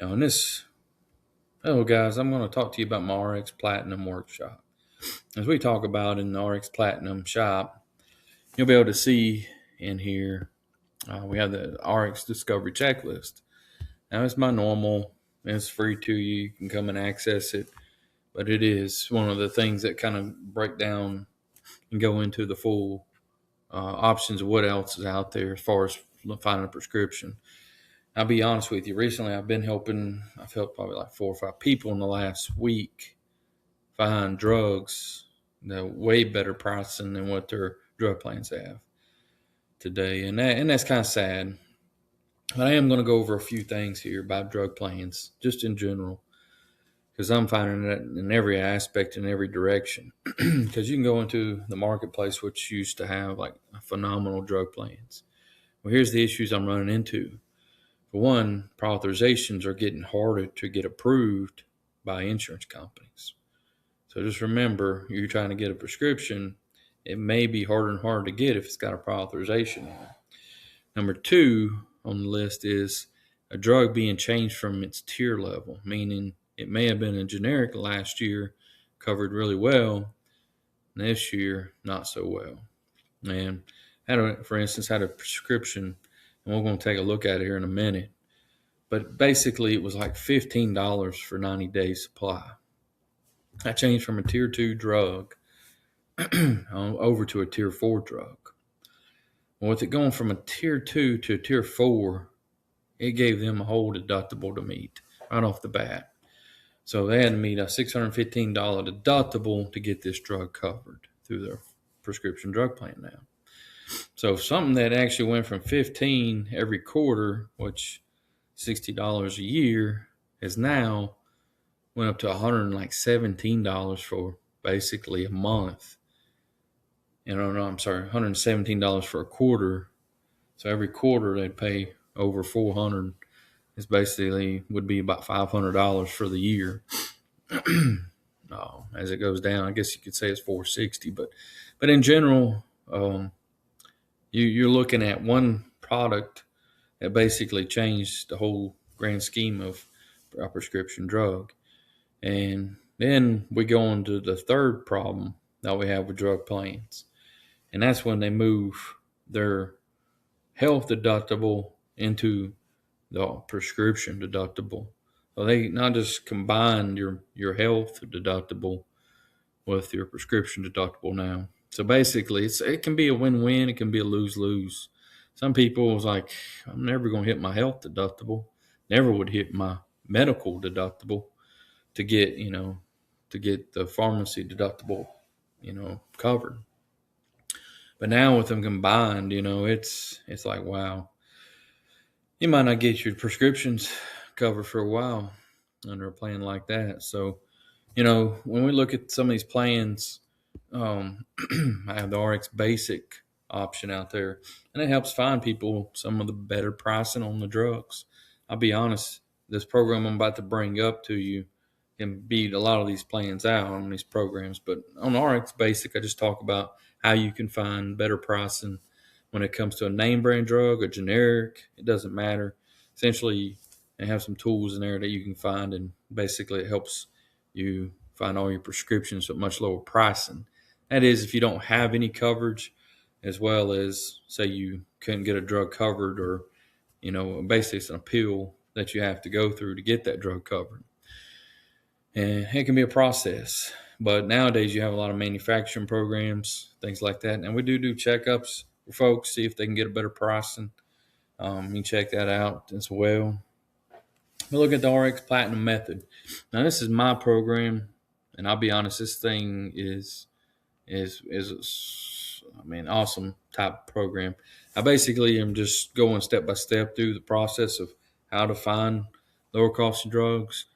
In this, hello guys, I'm going to talk to you about my RX Platinum workshop. As we talk about in the RX Platinum shop, you'll be able to see in here we have the RX Discovery Checklist. Now it's my normal, it's free to you. You can come and access it, but it is one of the things that kind of break down and go into the full options of what else is out there as far as finding a prescription. I'll be honest with you. Recently, I've helped probably like 4 or 5 people in the last week find drugs that are way better pricing than what their drug plans have today. And that's kind of sad. But I am going to go over a few things here about drug plans, just in general, because I'm finding that in every aspect, in every direction. Because you can go into the marketplace, which used to have like phenomenal drug plans. Well, here's the issues I'm running into. For one, prior authorizations are getting harder to get approved by insurance companies. So just remember, you're trying to get a prescription, it may be harder and harder to get if it's got a prior authorization in it. Number two on the list is a drug being changed from its tier level, meaning it may have been a generic last year, covered really well, and this year not so well. And for instance, had a prescription, and we're going to take a look at it here in a minute. But basically, it was like $15 for 90 days supply. I changed from a tier 2 drug over to a tier 4 drug. Well, with it going from a tier 2 to a tier 4, it gave them a whole deductible to meet right off the bat. So they had to meet a $615 deductible to get this drug covered through their prescription drug plan now. So something that actually went from 15 every quarter, which $60 a year, is now went up to $117 for basically a month. $117 for a quarter. So every quarter they'd pay over $400. It's basically would be about $500 for the year. As it goes down, I guess you could say it's $460. But in general, you're looking at one product that basically changed the whole grand scheme of a prescription drug. And then we go on to the third problem that we have with drug plans. And that's when they move their health deductible into the prescription deductible. So they not just combine your health deductible with your prescription deductible now. So basically, it can be a win-win. It can be a lose-lose. Some people was like, I'm never going to hit my health deductible. Never would hit my medical deductible to get the pharmacy deductible covered. But now with them combined, it's like, wow, you might not get your prescriptions covered for a while under a plan like that. So when we look at some of these plans, I have the RX Basic option out there, and it helps find people some of the better pricing on the drugs. I'll be honest, this program I'm about to bring up to you can beat a lot of these plans out on these programs. But on RX Basic, I just talk about how you can find better pricing when it comes to a name brand drug, a generic. It doesn't matter. Essentially, they have some tools in there that you can find, and basically it helps you find all your prescriptions at much lower pricing. That is, if you don't have any coverage, as well as say you couldn't get a drug covered, or basically it's an appeal that you have to go through to get that drug covered. And it can be a process. But nowadays you have a lot of manufacturing programs, things like that. And we do checkups for folks, see if they can get a better pricing. You can check that out as well. We look at the RX Platinum method. Now this is my program, and I'll be honest, this thing is awesome type program. I basically am just going step by step through the process of how to find lower cost drugs.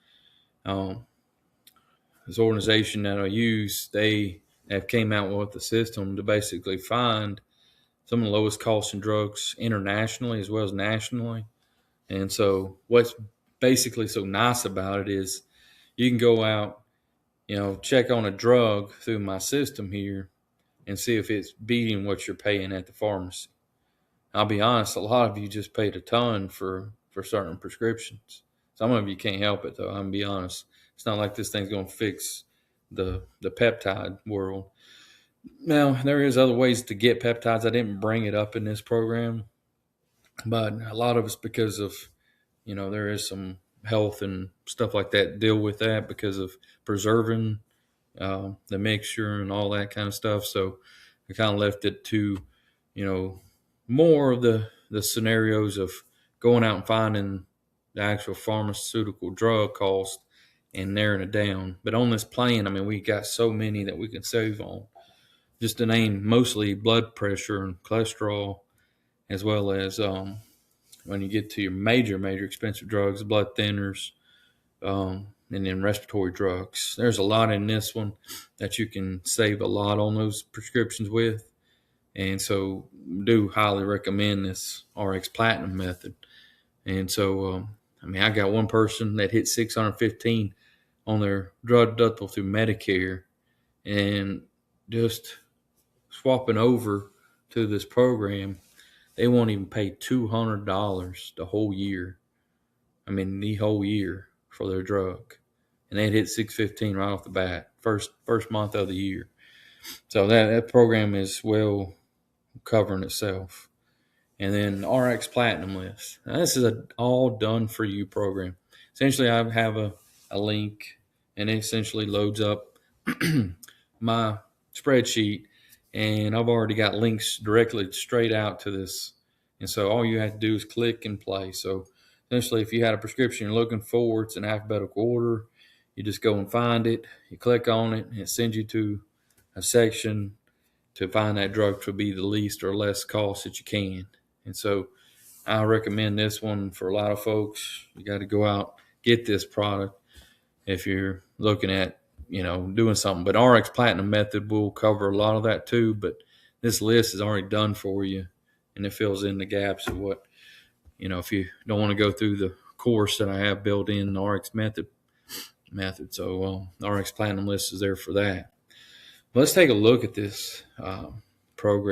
This organization that I use, they have came out with a system to basically find some of the lowest costing drugs internationally as well as nationally. And so what's basically so nice about it is you can go out, check on a drug through my system here and see if it's beating what you're paying at the pharmacy. I'll be honest, a lot of you just paid a ton for certain prescriptions. Some of you can't help it, though. I'm gonna be honest. It's not like this thing's gonna fix the peptide world. Now, there is other ways to get peptides. I didn't bring it up in this program, but a lot of it's because of, there is some health and stuff like that deal with that because of preserving the mixture and all that kind of stuff. So I kind of left it to, you know, more of the scenarios of going out and finding the actual pharmaceutical drug cost and narrowing it down. But on this plan, I mean, we got so many that we can save on. Just to name mostly blood pressure and cholesterol, as well as when you get to your major expensive drugs, blood thinners, and then respiratory drugs. There's a lot in this one that you can save a lot on those prescriptions with. And so do highly recommend this RX Platinum method. And so, I mean, I got one person that hit 615 on their drug deductible through Medicare, and just swapping over to this program, they won't even pay $200 the whole year. I mean, the whole year for their drug, and they'd hit 615 right off the bat, first month of the year. So that program is well covering itself. And then RX Platinum list. Now, this is an all done for you program. Essentially, I have a link, and it essentially loads up my spreadsheet, and I've already got links directly straight out to this. And so all you have to do is click and play. So essentially, if you had a prescription you're looking for, it's in alphabetical order, you just go and find it, you click on it, and it sends you to a section to find that drug to be the least or less cost that you can. And so I recommend this one for a lot of folks. You got to go out, get this product if you're looking at, doing something. But RX Platinum method will cover a lot of that too. But this list is already done for you, and it fills in the gaps of what, if you don't want to go through the course that I have built in the RX method. So RX Platinum list is there for that. Let's take a look at this program.